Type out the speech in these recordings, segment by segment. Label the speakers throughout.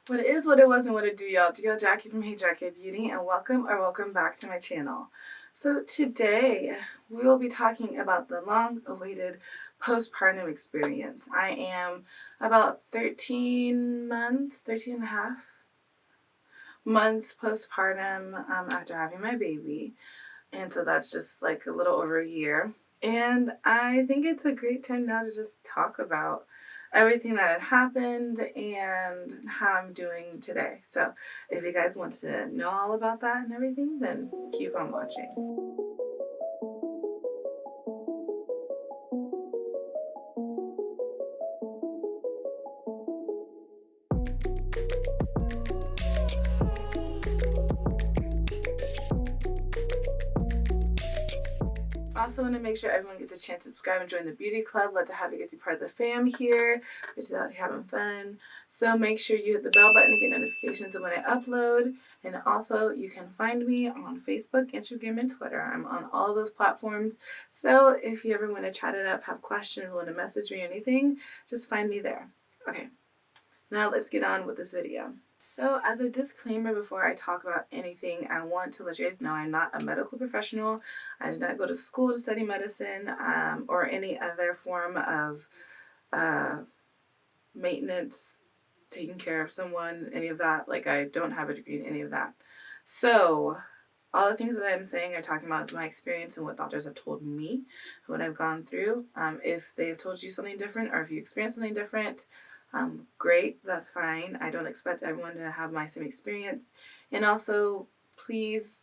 Speaker 1: What it is, what it was, and what it do, y'all. It's your Jackie from Hey Jackie Beauty, and welcome back to my channel. So today we will be talking about the long-awaited postpartum experience. I am about 13 and a half months postpartum after having my baby, and so that's just like a little over a year. And I think it's a great time now to just talk about everything that had happened and how I'm doing today. So if you guys want to know all about that and everything, then keep on watching. Also want to make sure everyone gets a chance to subscribe and join the beauty club. Love to have you get to be part of the fam here. We're just out here having fun. So make sure you hit the bell button to get notifications of when I upload. And also you can find me on Facebook, Instagram, and Twitter. I'm on all of those platforms. So if you ever want to chat it up, have questions, want to message me or anything, just find me there. Okay, now let's get on with this video. So as a disclaimer before I talk about anything, I want to let you guys know I'm not a medical professional. I did not go to school to study medicine or any other form of maintenance, taking care of someone, any of that. Like, I don't have a degree in any of that. So all the things that I'm saying are talking about is my experience and what doctors have told me, what I've gone through. If they've told you something different or if you experienced something different, great, that's fine. I don't expect everyone to have my same experience. And also, please,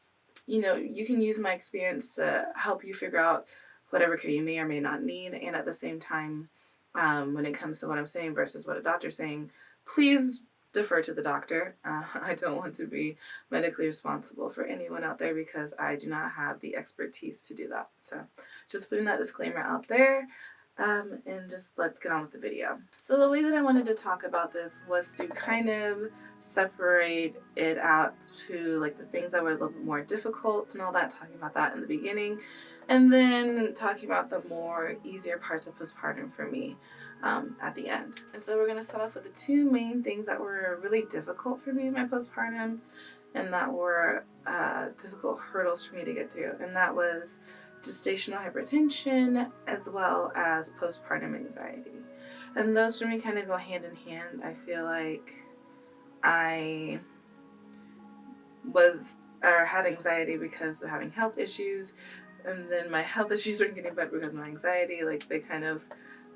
Speaker 1: you can use my experience to help you figure out whatever care you may or may not need. And at the same time, when it comes to what I'm saying versus what a doctor's saying, please defer to the doctor. I don't want to be medically responsible for anyone out there because I do not have the expertise to do that. So just putting that disclaimer out there. And just let's get on with the video. So the way that I wanted to talk about this was to kind of separate it out to like the things that were a little bit more difficult and all that, talking about that in the beginning, and then talking about the more easier parts of postpartum for me at the end. And so we're going to start off with the two main things that were really difficult for me in my postpartum and that were difficult hurdles for me to get through, and that was gestational hypertension as well as postpartum anxiety. And those for me kind of go hand in hand. I feel like I had anxiety because of having health issues, and then my health issues weren't getting better because of my anxiety. Like, they kind of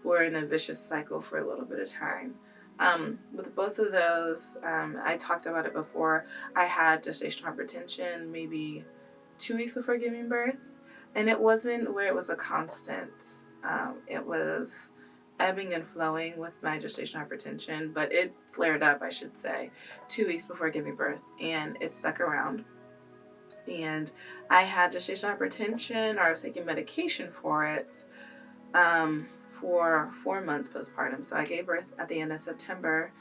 Speaker 1: were in a vicious cycle for a little bit of time. With both of those, I talked about it before. I had gestational hypertension maybe 2 weeks before giving birth. And it wasn't where it was a constant. It was ebbing and flowing with my gestational hypertension, but it flared up, I should say, 2 weeks before giving birth, and it stuck around. And I had gestational hypertension, or I was taking medication for it for 4 months postpartum. So I gave birth at the end of September.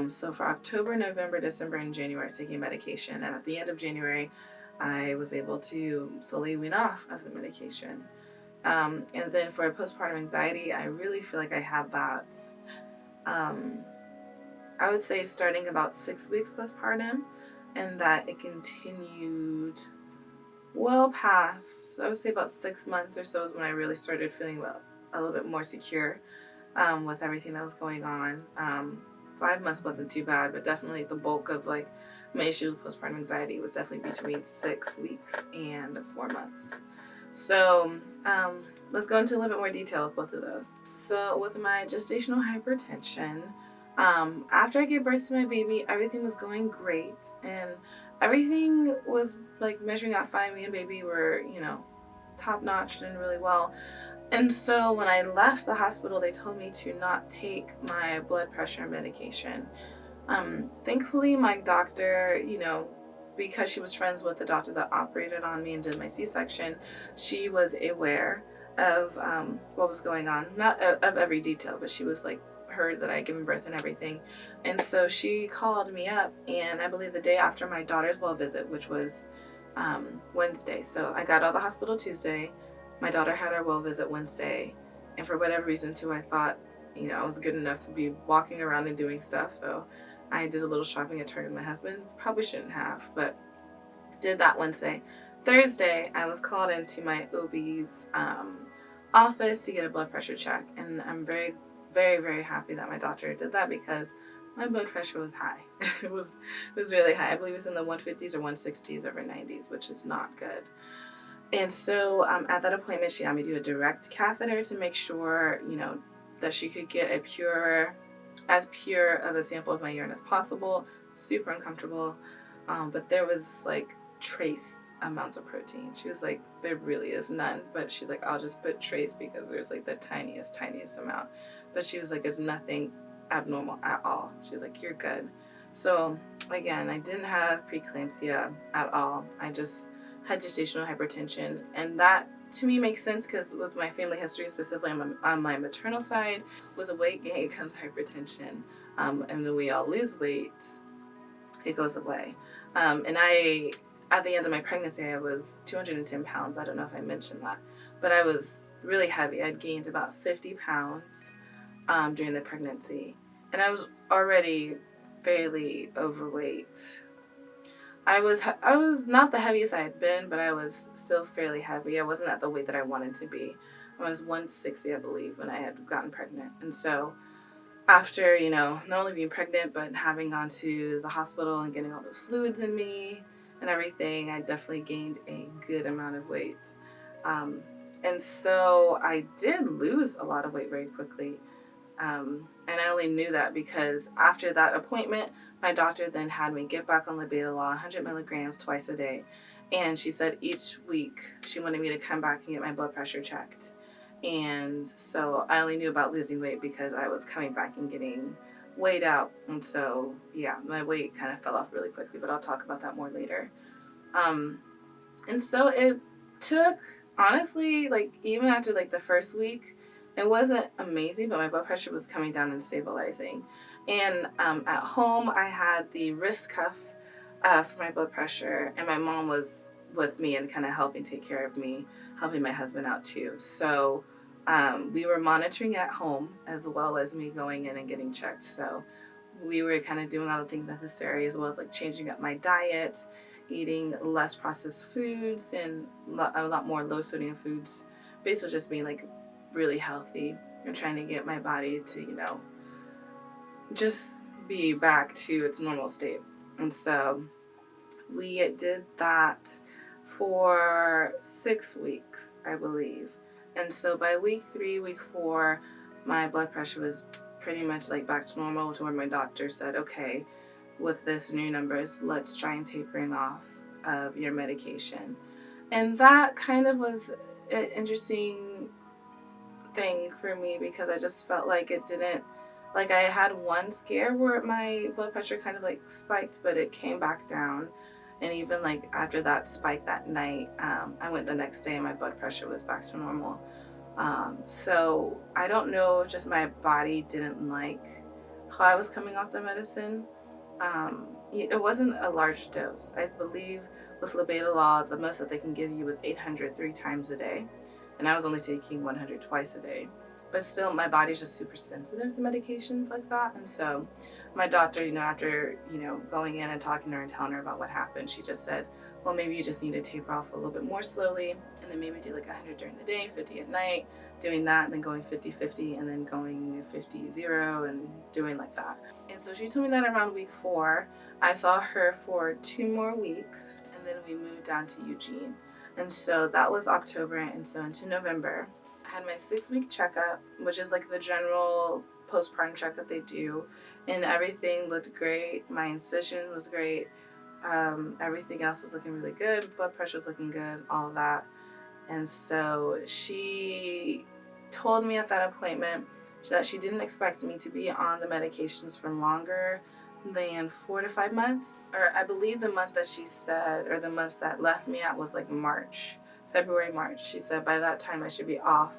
Speaker 1: So for October, November, December, and January, I was taking medication, and at the end of January, I was able to slowly wean off of the medication. And then for postpartum anxiety, I really feel like I had that, I would say starting about 6 weeks postpartum, and that it continued well past, I would say about 6 months or so is when I really started feeling a little bit more secure with everything that was going on. 5 months wasn't too bad, but definitely the bulk of like my issue with postpartum anxiety was definitely between 6 weeks and 4 months. So let's go into a little bit more detail with both of those. So with my gestational hypertension, after I gave birth to my baby, everything was going great, and everything was like measuring out fine. Me and baby were, top notch and really well. And so when I left the hospital, they told me to not take my blood pressure medication. Thankfully, my doctor, because she was friends with the doctor that operated on me and did my C-section, she was aware of what was going on. Not of every detail, but she was like, heard that I had given birth and everything. And so she called me up, and I believe the day after my daughter's well visit, which was Wednesday. So I got out of the hospital Tuesday. My daughter had her well visit Wednesday, and for whatever reason too, I thought, I was good enough to be walking around and doing stuff. So I did a little shopping at Target with my husband. Probably shouldn't have, but did that Wednesday. Thursday, I was called into my OB's office to get a blood pressure check, and I'm very, very, very happy that my doctor did that because my blood pressure was high. it was really high. I believe it's in the 150s or 160s over 90s, which is not good. And so at that appointment, she had me do a direct catheter to make sure, that she could get as pure of a sample of my urine as possible. Super uncomfortable. But there was like trace amounts of protein. She was like, there really is none. But she's like, I'll just put trace because there's like the tiniest amount. But she was like, it's nothing abnormal at all. She was like, you're good. So again, I didn't have preeclampsia at all. I just had gestational hypertension, and that to me makes sense because with my family history, specifically on my maternal side, with a weight gain comes hypertension, and when we all lose weight, it goes away. And I, at the end of my pregnancy, I was 210 pounds. I don't know if I mentioned that, but I was really heavy. I'd gained about 50 pounds during the pregnancy, and I was already fairly overweight. I was not the heaviest I had been, but I was still fairly heavy. I wasn't at the weight that I wanted to be. I was 160, I believe, when I had gotten pregnant. And so after, not only being pregnant, but having gone to the hospital and getting all those fluids in me and everything, I definitely gained a good amount of weight. And so I did lose a lot of weight very quickly. And I only knew that because after that appointment, my doctor then had me get back on labetalol, 100 milligrams twice a day. And she said each week she wanted me to come back and get my blood pressure checked. And so I only knew about losing weight because I was coming back and getting weighed out. And so, yeah, my weight kind of fell off really quickly, but I'll talk about that more later. And so it took, honestly, like even after like the first week, it wasn't amazing, but my blood pressure was coming down and stabilizing. And at home, I had the wrist cuff for my blood pressure, and my mom was with me and kind of helping take care of me, helping my husband out too. So we were monitoring at home as well as me going in and getting checked. So we were kind of doing all the things necessary, as well as like changing up my diet, eating less processed foods and a lot more low sodium foods. Basically just being like really healthy and trying to get my body to, just be back to its normal state. And so we did that for 6 weeks, I believe. And so by week 3, week 4, my blood pressure was pretty much like back to normal, to where my doctor said, okay, with this new numbers, let's try and tapering off of your medication. And that kind of was an interesting thing for me because I just felt like it didn't, like I had one scare where my blood pressure kind of like spiked, but it came back down. And even like after that spike that night, I went the next day and my blood pressure was back to normal. So I don't know, just my body didn't like how I was coming off the medicine. It wasn't a large dose. I believe with labetalol, the most that they can give you was 800 3 times a day. And I was only taking 100 twice a day. But still, my body's just super sensitive to medications like that. And so my doctor, after, going in and talking to her and telling her about what happened, she just said, well, maybe you just need to taper off a little bit more slowly. And then maybe do like 100 during the day, 50 at night, doing that, and then going 50-50, and then going 50-0 and doing like that. And so she told me that around week 4. I saw her for 2 more weeks, and then we moved down to Eugene. And so that was October, and so into November, I had my 6-week checkup, which is like the general postpartum checkup they do, and everything looked great. My incision was great. Everything else was looking really good. Blood pressure was looking good, all of that. And so she told me at that appointment that she didn't expect me to be on the medications for longer than 4 to 5 months. Or I believe the month that she said, or the month that left me at, was like February, March. She said by that time I should be off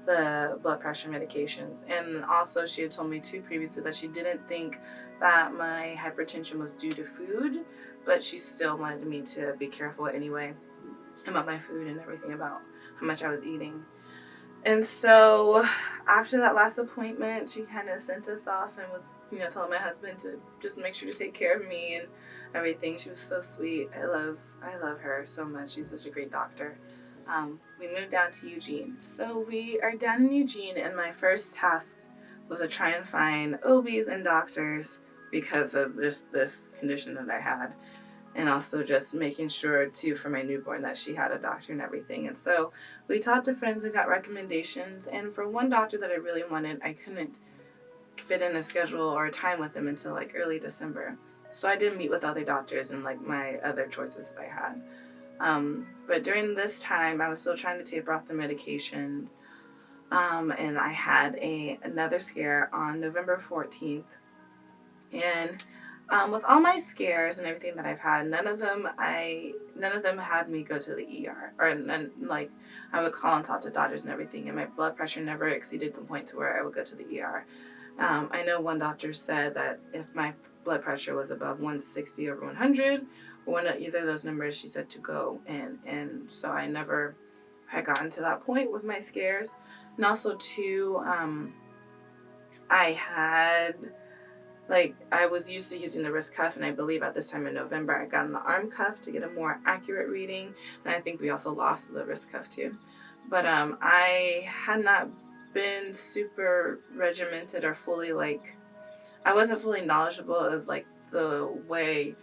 Speaker 1: the blood pressure medications. And also she had told me too previously that she didn't think that my hypertension was due to food, but she still wanted me to be careful anyway about my food and everything, about how much I was eating. And so after that last appointment, she kind of sent us off and was, telling my husband to just make sure to take care of me and everything. She was so sweet. I love her so much. She's such a great doctor. We moved down to Eugene. So we are down in Eugene, and my first task was to try and find OBs and doctors because of just this condition that I had. And also just making sure, too, for my newborn that she had a doctor and everything. And so we talked to friends and got recommendations. And for one doctor that I really wanted, I couldn't fit in a schedule or a time with him until like early December. So I did meet with other doctors and like my other choices that I had. But during this time, I was still trying to taper off the medications. And I had another scare on November 14th. And with all my scares and everything that I've had, none of them had me go to the ER, or none, like I would call and talk to doctors and everything, and my blood pressure never exceeded the point to where I would go to the ER. I know one doctor said that if my blood pressure was above 160 over 100, or one of either of those numbers, she said to go, and so I never had gotten to that point with my scares. And also too, I had, like, I was used to using the wrist cuff, and I believe at this time in November I got in the arm cuff to get a more accurate reading, and I think we also lost the wrist cuff too. But I had not been super regimented or fully, like, I wasn't fully knowledgeable of like the way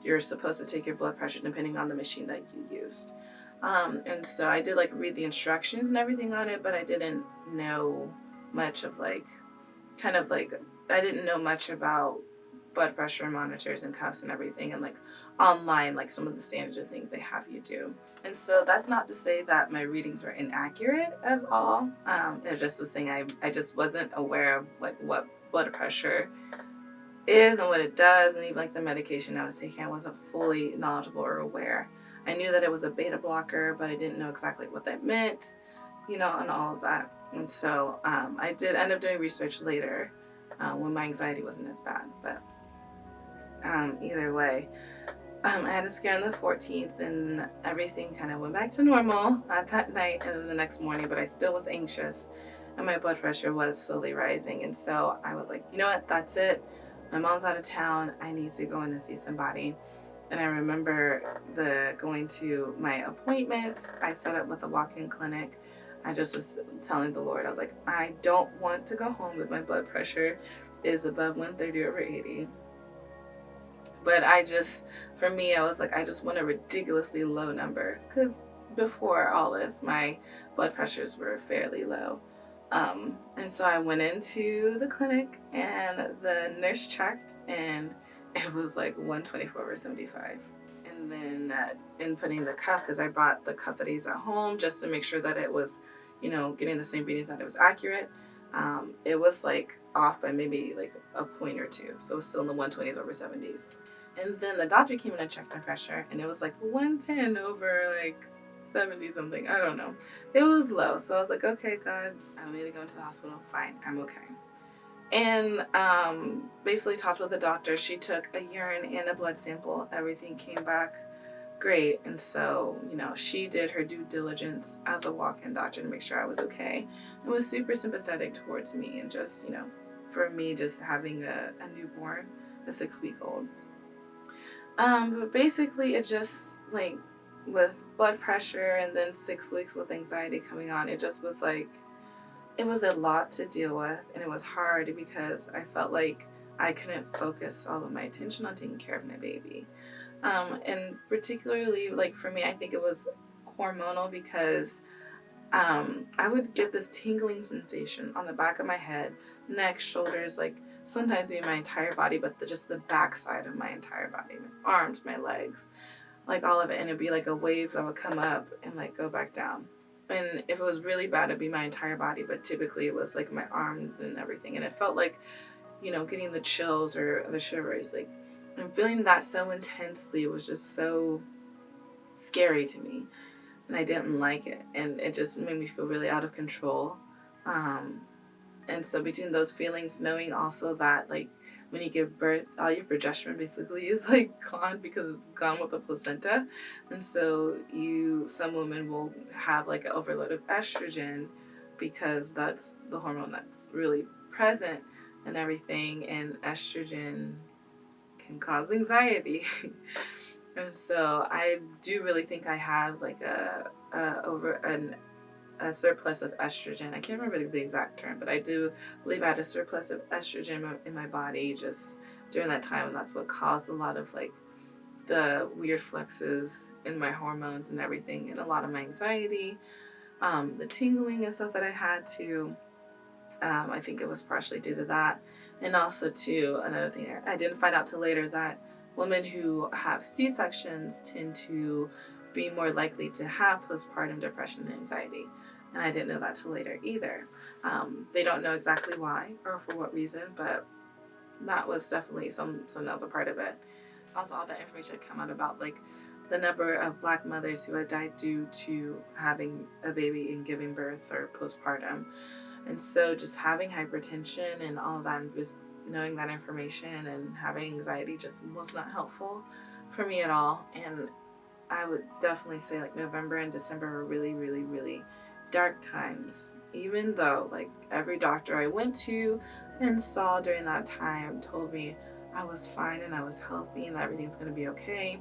Speaker 1: you're supposed to take your blood pressure depending on the machine that you used. And so I did like read the instructions and everything on it, but I didn't know much of like, kind of like, I didn't know much about blood pressure monitors and cuffs and everything, and like online, like some of the standards and things they have you do. And so that's not to say that my readings were inaccurate at all. It just was saying I just wasn't aware of like what blood pressure is and what it does, and even like the medication I was taking, I wasn't fully knowledgeable or aware. I knew that it was a beta blocker, but I didn't know exactly what that meant, and all of that. And so I did end up doing research later when my anxiety wasn't as bad. But either way, I had a scare on the 14th, and everything kind of went back to normal that night and then the next morning, but I still was anxious, and my blood pressure was slowly rising. And so I was like, you know what, that's it. My mom's out of town. I need to go in and see somebody. And I remember going to my appointment. I set up with a walk-in clinic. I just was telling the Lord, I was like, I don't want to go home if my blood pressure is above 130 over 80. But for me, I was like, I just want a ridiculously low number. Because before all this, my blood pressures were fairly low. And so I went into the clinic, and the nurse checked, and it was like 124 over 75. And then inputting the cuff, because I brought the cuff that I use at home just to make sure that it was, getting the same readings, that it was accurate. It was like off by maybe like a point or two. So it was still in the 120s over 70s. And then the doctor came in and checked my pressure, and it was like 110 over like 70 something. I don't know. It was low. So I was like, okay, God, I don't need to go into the hospital. Fine, I'm okay. And basically talked with the doctor. She took a urine and a blood sample. Everything came back great. And so, she did her due diligence as a walk-in doctor to make sure I was okay, and was super sympathetic towards me, and just, for me just having a newborn, a 6-week-old. But basically it just like with blood pressure and then 6 weeks with anxiety coming on, it just was like, it was a lot to deal with, and it was hard because I felt like I couldn't focus all of my attention on taking care of my baby. And particularly like for me, I think it was hormonal because I would get this tingling sensation on the back of my head, neck, shoulders, like sometimes even my entire body, but just the back side of my entire body, my arms, my legs, like all of it. And it'd be like a wave that would come up and like go back down. And if it was really bad, it'd be my entire body, but typically it was like my arms and everything. And it felt like, getting the chills or the shivers, like, and feeling that so intensely was just so scary to me. And I didn't like it. And it just made me feel really out of control. And so between those feelings, knowing also that like when you give birth, all your progesterone basically is like gone because it's gone with the placenta. And so some women will have like an overload of estrogen because that's the hormone that's really present and everything, and estrogen can cause anxiety. And so I do really think I had like a surplus of estrogen. I can't remember the exact term, but I do believe I had a surplus of estrogen in my body just during that time, and that's what caused a lot of like the weird flexes in my hormones and everything, and a lot of my anxiety, the tingling and stuff that I had too. I think it was partially due to that, and also to another thing I didn't find out till later is that women who have C-sections tend to be more likely to have postpartum depression and anxiety. And I didn't know that till later either. They don't know exactly why or for what reason, but that was definitely something that was a part of it. Also, all that information had come out about like the number of Black mothers who had died due to having a baby and giving birth or postpartum. And so just having hypertension and all of that, and just knowing that information and having anxiety just was not helpful for me at all. And I would definitely say like November and December were really, really, really dark times. Even though like every doctor I went to and saw during that time told me I was fine and I was healthy and that everything's going to be okay,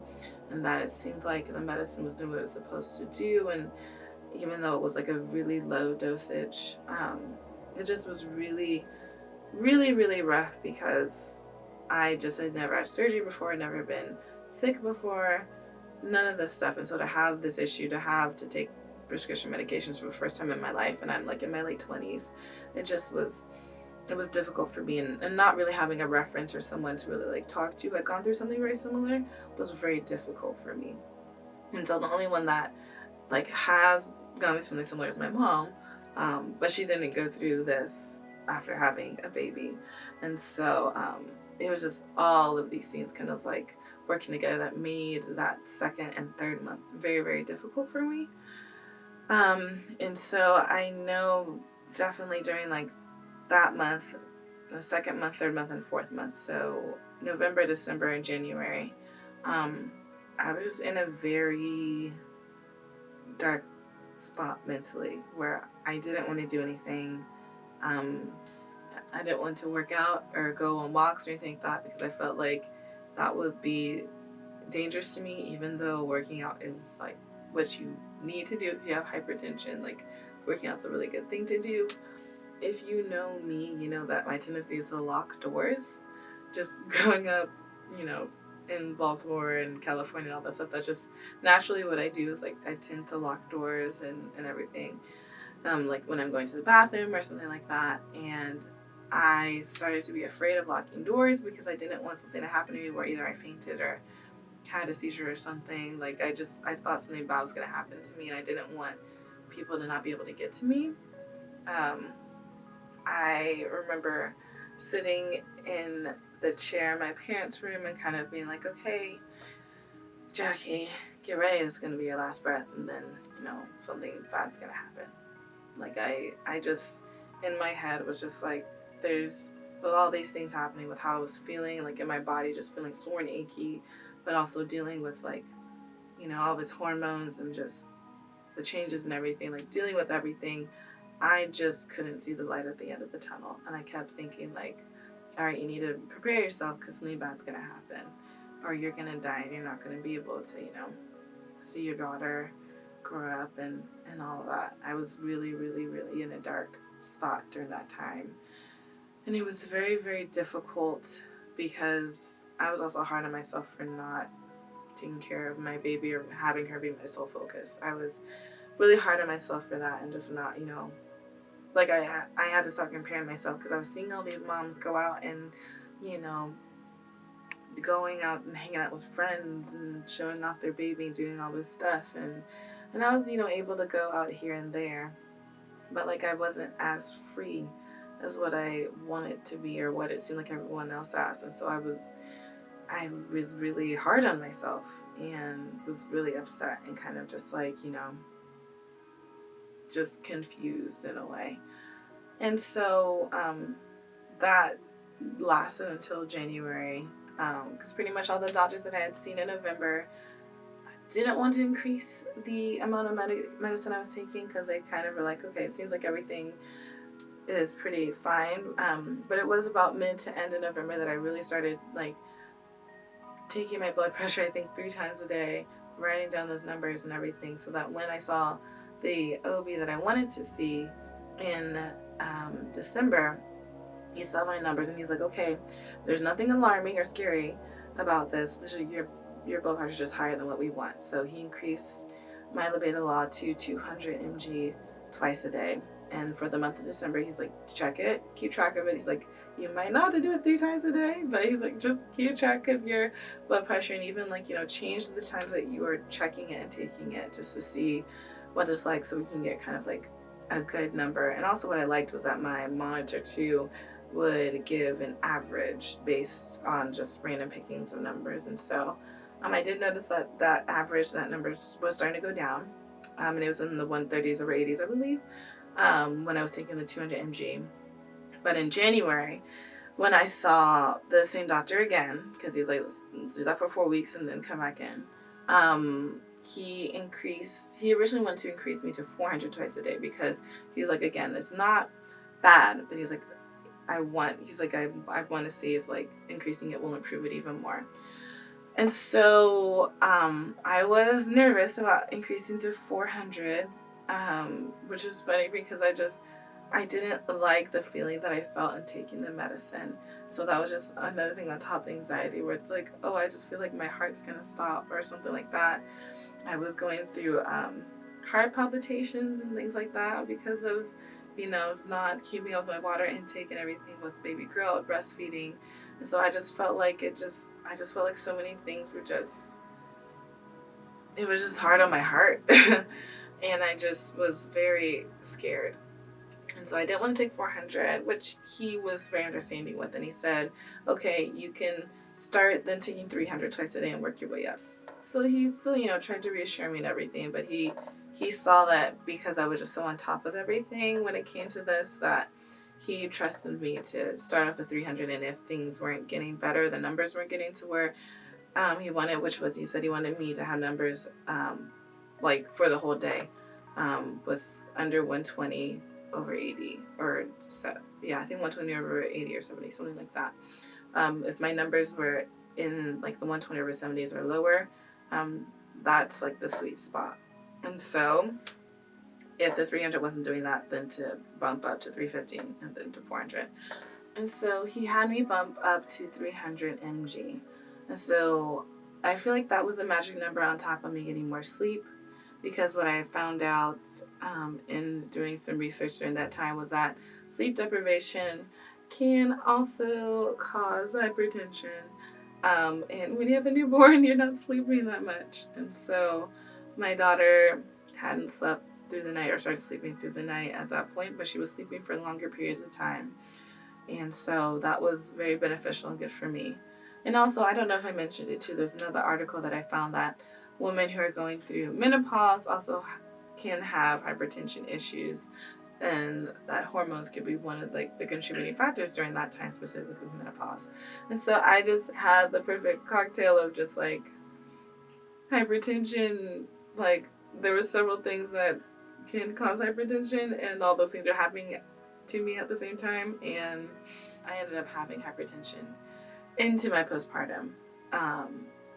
Speaker 1: and that it seemed like the medicine was doing what it was supposed to do, and even though it was like a really low dosage, it just was really, really, really rough because I just had never had surgery before, I'd never been sick before, none of this stuff. And so to have this issue, to take prescription medications for the first time in my life, and I'm like in my late 20s, it was difficult for me, and not really having a reference or someone to really like talk to who had gone through something very similar was very difficult for me. And so the only one that like has gone through something similar is my mom, but she didn't go through this after having a baby. And so it was just all of these things kind of like working together that made that second and third month very, very difficult for me. And so I know definitely during like that month, the second month, third month, and fourth month, so November, December, and January, I was in a very dark spot mentally where I didn't want to do anything. I didn't want to work out or go on walks or anything like that because I felt like that would be dangerous to me, even though working out is like what you need to do if you have hypertension. Like working out's a really good thing to do. If you know me, you know that my tendency is to lock doors. Just growing up, you know, in Baltimore and California and all that stuff, that's just naturally what I do is like I tend to lock doors and everything. Like when I'm going to the bathroom or something like that. And I started to be afraid of locking doors because I didn't want something to happen to me where either I fainted or had a seizure or something. Like I thought something bad was going to happen to me, and I didn't want people to not be able to get to me. I remember sitting in the chair in my parents' room and kind of being like, okay, Jackie, get ready, this is going to be your last breath, and then, you know, something bad's going to happen. Like I just, in my head was just like, with all these things happening, with how I was feeling, like in my body, just feeling sore and achy, but also dealing with like, you know, all these hormones and just the changes and everything, like dealing with everything, I just couldn't see the light at the end of the tunnel. And I kept thinking like, all right, you need to prepare yourself because something bad's going to happen, or you're going to die and you're not going to be able to, you know, see your daughter grow up and all of that. I was really, really, really in a dark spot during that time. And it was very, very difficult because I was also hard on myself for not taking care of my baby or having her be my sole focus. I was really hard on myself for that, and just not, you know, like I had to start comparing myself because I was seeing all these moms go out and, you know, going out and hanging out with friends and showing off their baby and doing all this stuff, and I was, you know, able to go out here and there, but like I wasn't as free as what I wanted to be or what it seemed like everyone else has. And so I was really hard on myself and was really upset and kind of just like, you know, just confused in a way. And so that lasted until January, because pretty much all the doctors that I had seen in November didn't want to increase the amount of medicine I was taking because they kind of were like, okay, it seems like everything is pretty fine. But it was about mid to end of November that I really started like taking my blood pressure, I think 3 times a day, writing down those numbers and everything, so that when I saw the OB that I wanted to see in December, he saw my numbers and he's like, okay, there's nothing alarming or scary about this. Your blood pressure is just higher than what we want. So he increased my labetalol to 200 mg twice a day. And for the month of December, he's like, check it, keep track of it. He's like, you might not have to do it 3 times a day, but he's like, just keep track of your blood pressure and even like, change the times that you are checking it and taking it just to see what it's like, so we can get kind of like a good number. And also what I liked was that my monitor too would give an average based on just random pickings of numbers. And so I did notice that average, that number was starting to go down. And it was in the 130s over 80s, I believe, when I was taking the 200 mg. But in January, when I saw the same doctor again, because he's like, let's do that for 4 weeks and then come back in, he originally wanted to increase me to 400 twice a day, because he's like, again, it's not bad, but he's like, I want to see if like increasing it will improve it even more. And so I was nervous about increasing to 400, which is funny because I didn't like the feeling that I felt in taking the medicine. So that was just another thing on top of the anxiety, where it's like, oh, I just feel like my heart's gonna stop or something like that. I was going through heart palpitations and things like that because of not keeping up my water intake and everything with baby girl breastfeeding. And so I just felt like so many things were it was just hard on my heart. And I just was very scared. And so I didn't want to take 400, which he was very understanding with. And he said, okay, you can start then taking 300 twice a day and work your way up. So he still, tried to reassure me and everything, but he saw that because I was just so on top of everything when it came to this, that he trusted me to start off with 300, and if things weren't getting better, the numbers weren't getting to where he wanted, he said he wanted me to have numbers like for the whole day with under 120 over 80, or so, yeah, I think 120 over 80 or 70, something like that. If my numbers were in like the 120 over 70s or lower, that's like the sweet spot. And so if the 300 wasn't doing that, then to bump up to 350 and then to 400. And so he had me bump up to 300 mg. And so I feel like that was a magic number on top of me getting more sleep, because what I found out in doing some research during that time was that sleep deprivation can also cause hypertension. And when you have a newborn, you're not sleeping that much. And so my daughter hadn't slept through the night, or started sleeping through the night at that point, but she was sleeping for longer periods of time. And so that was very beneficial and good for me. And also, I don't know if I mentioned it too, there's another article that I found that women who are going through menopause also can have hypertension issues, and that hormones could be one of like the contributing factors during that time, specifically menopause. And so I just had the perfect cocktail of just like hypertension, like there were several things that can cause hypertension, and all those things are happening to me at the same time, and I ended up having hypertension into my postpartum.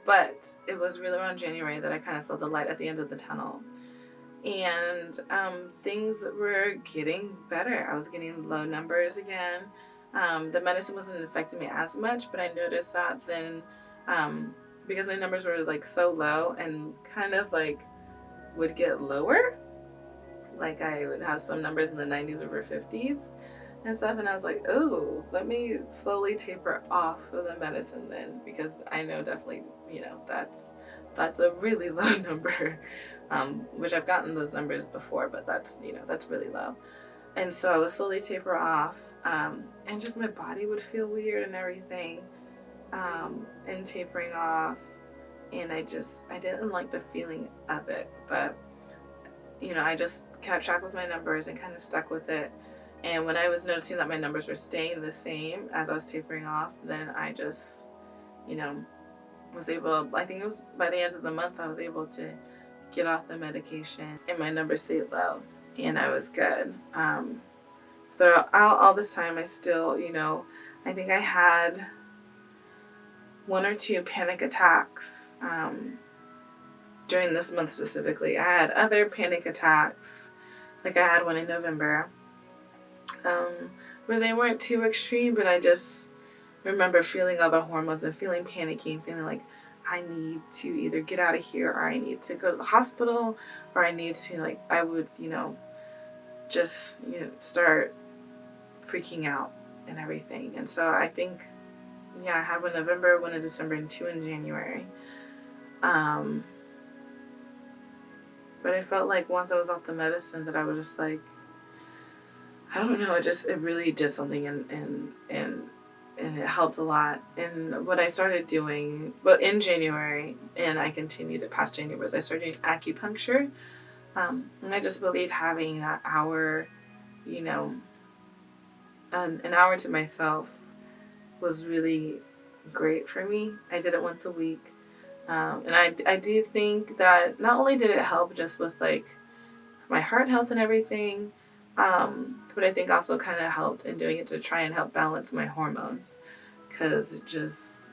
Speaker 1: But it was really around January that I kind of saw the light at the end of the tunnel. And things were getting better. I was getting low numbers again. The medicine wasn't affecting me as much, but I noticed that then because my numbers were like so low and kind of like would get lower, like I would have some numbers in the 90s over 50s and stuff, and I was like, oh, let me slowly taper off of the medicine then, because I know definitely, that's a really low number, which I've gotten those numbers before, but that's really low. And so I would slowly taper off, and just my body would feel weird and everything, and tapering off, and I didn't like the feeling of it, but I just kept track with my numbers and kind of stuck with it. And when I was noticing that my numbers were staying the same as I was tapering off, then I just, was able, I think it was by the end of the month, I was able to get off the medication and my numbers stayed low and I was good. Throughout all this time, I still, I think I had 1 or 2 panic attacks during this month specifically. I had other panic attacks, like I had one in November, where they weren't too extreme, but I just remember feeling all the hormones and feeling panicky and feeling like I need to either get out of here or I need to go to the hospital or I need to, like, I would, just, start freaking out and everything. And so I think, I had one in November, one in December, and 2 in January. But I felt like once I was off the medicine that I was just like, I don't know, it really did something and it helped a lot. And what I started doing, in January, and I continued it past January, was I started doing acupuncture. And I just believe having that hour, an hour to myself was really great for me. I did it once a week. And I do think that not only did it help just with like my heart health and everything, but I think also kind of helped in doing it to try and help balance my hormones, because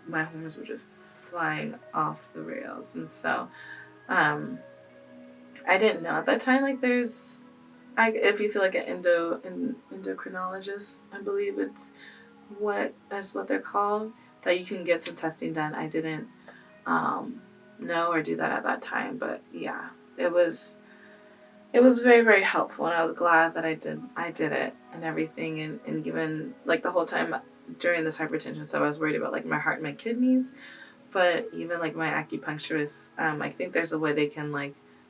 Speaker 1: my hormones were just flying off the rails. And so I didn't know at that time, like if you see like an endocrinologist, I believe that's what they're called, that you can get some testing done. I didn't know or do that at that time, but yeah, it was very, very helpful, and I was glad that I did it and everything, and given like the whole time during this hypertension, so I was worried about like my heart and my kidneys, but even like my acupuncturist, I think there's a way they can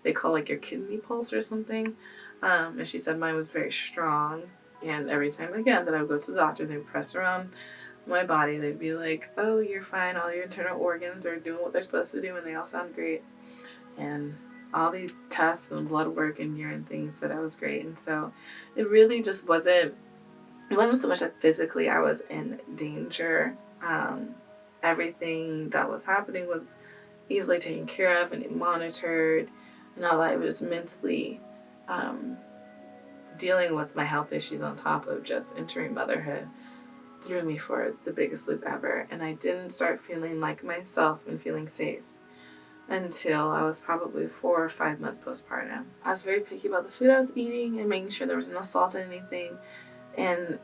Speaker 1: they call like your kidney pulse or something, and she said mine was very strong, and every time again that I would go to the doctors, they would press around my body, they'd be like, oh, you're fine, all your internal organs are doing what they're supposed to do and they all sound great, and all these tests and blood work and urine things said I was great. And so it really just wasn't so much that physically I was in danger. Everything that was happening was easily taken care of and monitored, and all that. I was mentally dealing with my health issues on top of just entering motherhood threw me for the biggest loop ever. And I didn't start feeling like myself and feeling safe until I was probably 4 or 5 months postpartum. I was very picky about the food I was eating and making sure there was no salt in anything. And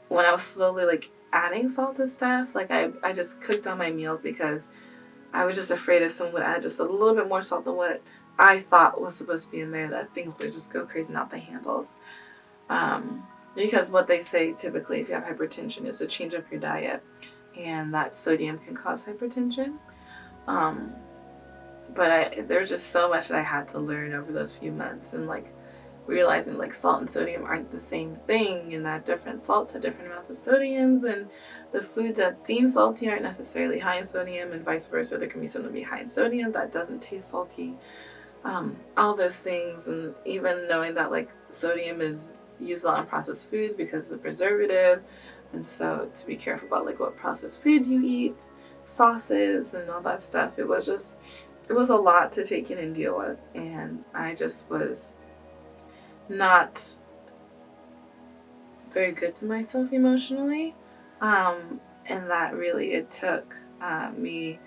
Speaker 1: when I was slowly adding salt to stuff, I just cooked on my meals because I was just afraid if someone would add just a little bit more salt than what I thought was supposed to be in there, that things would just go crazy and out the handles. Because what they say typically if you have hypertension is to change up your diet, and that sodium can cause hypertension. But there's just so much that I had to learn over those few months, and realizing salt and sodium aren't the same thing, and that different salts have different amounts of sodiums, and the foods that seem salty aren't necessarily high in sodium, and vice versa. There can be something be high in sodium that doesn't taste salty. All those things, and even knowing that sodium is used a lot in processed foods because of preservative, and so to be careful about what processed foods you eat, sauces and all that stuff. It was a lot to take in and deal with, and I just was not very good to myself emotionally, and that really it took me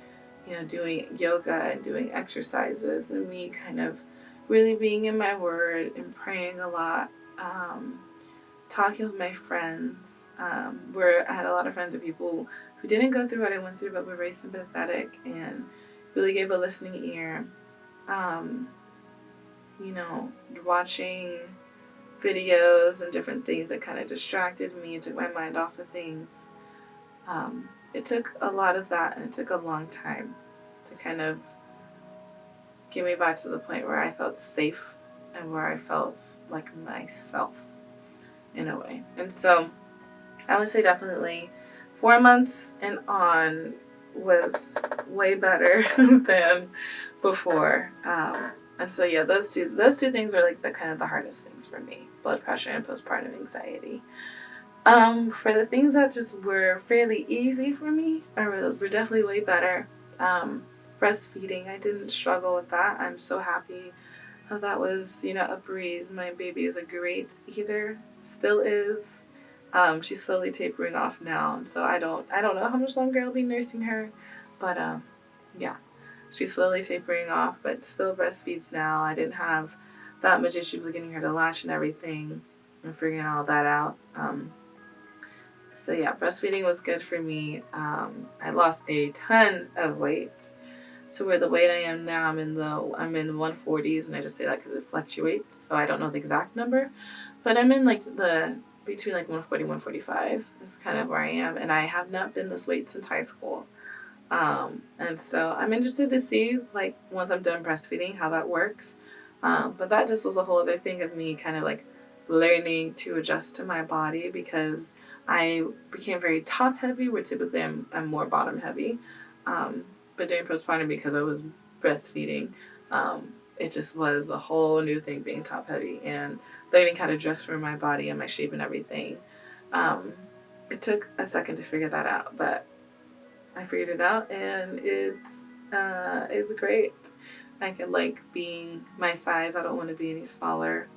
Speaker 1: doing yoga and doing exercises, and me kind of really being in my word and praying a lot, talking with my friends, where I had a lot of friends of people who didn't go through what I went through but were very sympathetic and really gave a listening ear. Watching videos and different things that kind of distracted me and took my mind off of things. It took a lot of that, and it took a long time to kind of get me back to the point where I felt safe and where I felt like myself in a way. And so I would say definitely 4 months and on was way better than before. And so yeah, those two things were the kind of the hardest things for me: blood pressure and postpartum anxiety. For the things that just were fairly easy for me, or were definitely way better, Breastfeeding, I didn't struggle with that. I'm so happy that was, a breeze. My baby is a great eater, still is. She's slowly tapering off now, and so I don't know how much longer I'll be nursing her, but yeah, she's slowly tapering off, but still breastfeeds now. I didn't have that much issue with getting her to latch and everything, and figuring all that out. So yeah, breastfeeding was good for me. I lost a ton of weight. So where the weight I am now, I'm in 140s, and I just say that because it fluctuates, so I don't know the exact number, but I'm in like the between like 140 145 is kind of where I am, and I have not been this weight since high school. And so I'm interested to see, like, once I'm done breastfeeding, how that works. But that just was a whole other thing of me kind of like learning to adjust to my body, because I became very top heavy, where typically I'm more bottom heavy. But during postpartum, because I was breastfeeding, it just was a whole new thing being top heavy and learning how to dress for my body and my shape and everything. It took a second to figure that out, but I figured it out, and it's great. I can like being my size. I don't want to be any smaller.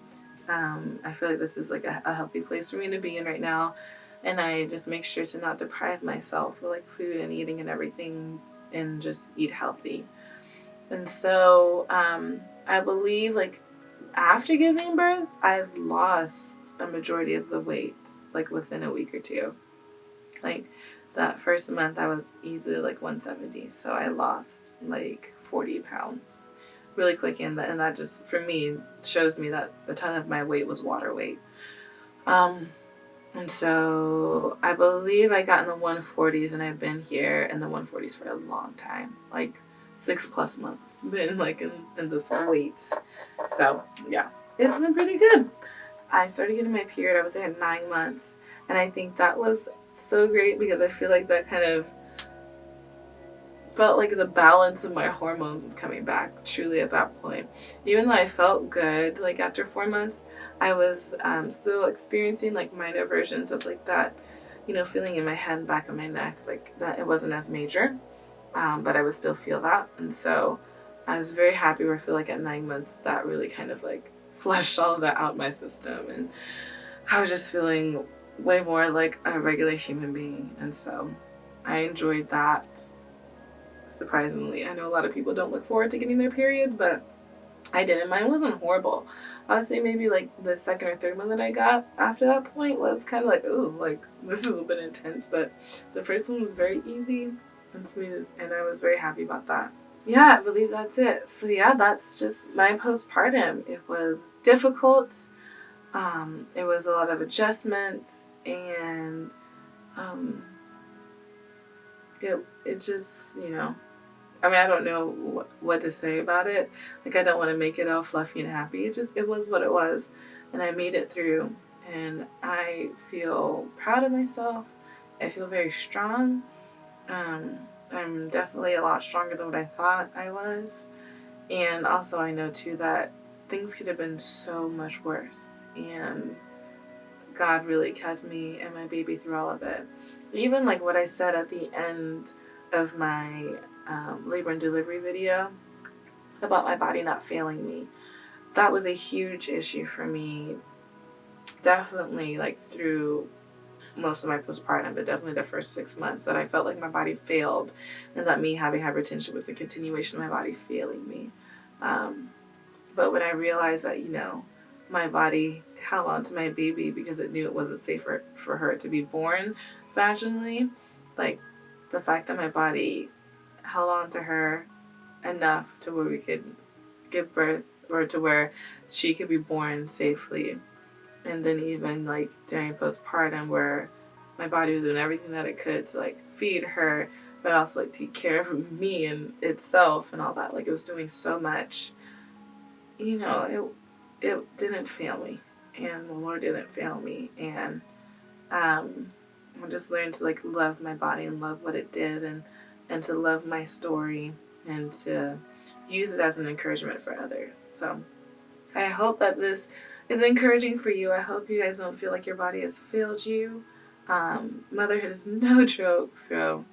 Speaker 1: I feel like this is like a healthy place for me to be in right now, and I just make sure to not deprive myself of like food and eating and everything, and just eat healthy. And so I believe like after giving birth, I've lost a majority of the weight like within a week or two. Like that first month, I was easily like 170, so I lost like 40 pounds really quick, and that just for me shows me that a ton of my weight was water weight. And so I believe I got in the 140s, and I've been here in the 140s for a long time, like 6+ months, been like in this weight. So yeah, it's been pretty good. I started getting my period, I had 9 months, and I think that was so great, because I feel like that kind of felt like the balance of my hormones was coming back truly at that point. Even though I felt good, like after 4 months, I was still experiencing like minor versions of like that, feeling in my head and back of my neck, like that it wasn't as major, but I would still feel that. And so I was very happy, where I feel like at 9 months that really kind of like flushed all of that out my system, and I was just feeling way more like a regular human being. And so I enjoyed that. Surprisingly, I know a lot of people don't look forward to getting their period, but I didn't. Mine wasn't horrible. I would say maybe like the second or third one that I got after that point was kind of like, ooh, like this is a bit intense, but the first one was very easy and smooth, and I was very happy about that. Yeah, I believe that's it. So yeah, that's just my postpartum. It was difficult. It was a lot of adjustments, and it just, I mean, I don't know what to say about it. Like, I don't want to make it all fluffy and happy. It was what it was, and I made it through, and I feel proud of myself. I feel very strong. I'm definitely a lot stronger than what I thought I was, and also I know too that things could have been so much worse, and God really kept me and my baby through all of it. Even like what I said at the end of my labor and delivery video about my body not failing me, that was a huge issue for me. Definitely like through most of my postpartum, but definitely the first 6 months, that I felt like my body failed, and that me having hypertension was a continuation of my body failing me. But when I realized that, my body held on to my baby because it knew it wasn't safe for her to be born vaginally, like the fact that my body held on to her enough to where we could give birth, or to where she could be born safely. And then even like during postpartum, where my body was doing everything that it could to like feed her, but also like take care of me and itself and all that. Like, it was doing so much. It didn't fail me, and the Lord didn't fail me, and I just learned to like love my body and love what it did, and to love my story, and to use it as an encouragement for others. So I hope that this is encouraging for you. I hope you guys don't feel like your body has failed you. Motherhood is no joke, so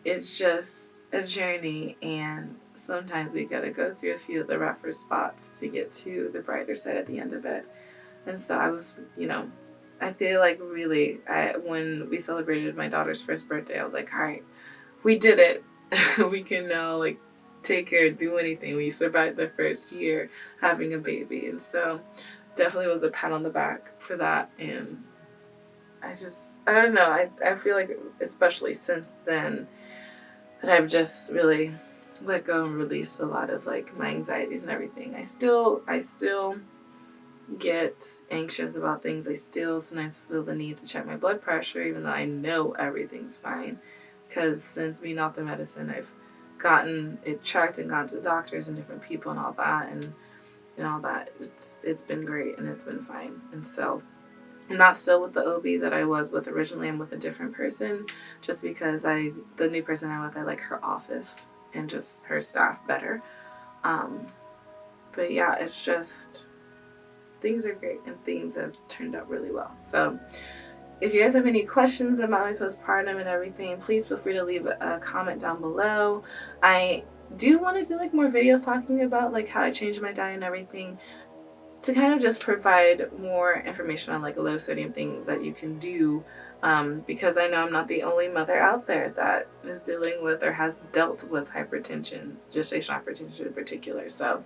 Speaker 1: it's just a journey, and sometimes we gotta go through a few of the rougher spots to get to the brighter side at the end of it. And so I was, I feel like really, when we celebrated my daughter's first birthday, I was like, all right, we did it. We can now like take care, do anything. We survived the first year having a baby, and so definitely was a pat on the back for that. And I don't know. I feel like especially since then that I've just really let go and released a lot of like my anxieties and everything. I still get anxious about things. I still sometimes feel the need to check my blood pressure, even though I know everything's fine. Because since being off the medicine, I've gotten it checked and gone to doctors and different people and all that, and all that. It's been great and it's been fine. And so I'm not still with the OB that I was with originally. I'm with a different person, just because the new person I'm with, I like her office and just her staff better. But yeah, it's just things are great and things have turned out really well. So if you guys have any questions about my postpartum and everything, please feel free to leave a comment down below. I do want to do like more videos talking about like how I changed my diet and everything, to kind of just provide more information on like low sodium things that you can do, because I know I'm not the only mother out there that is dealing with or has dealt with hypertension, gestational hypertension in particular. So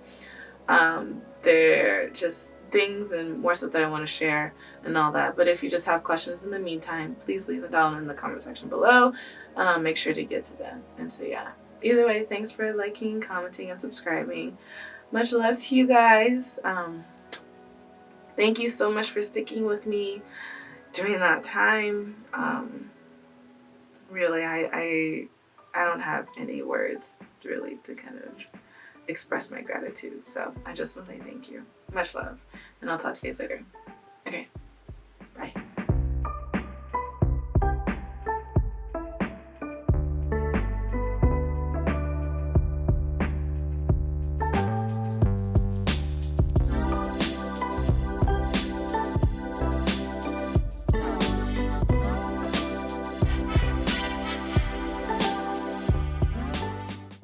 Speaker 1: they're just things and more stuff that I want to share and all that. But if you just have questions in the meantime, please leave them down in the comment section below, and I'll make sure to get to them. And so yeah, either way, thanks for liking, commenting, and subscribing. Much love to you guys. Thank you so much for sticking with me during that time. Really, I don't have any words really to kind of express my gratitude. So I just want to say thank you. Much love. And I'll talk to you guys later.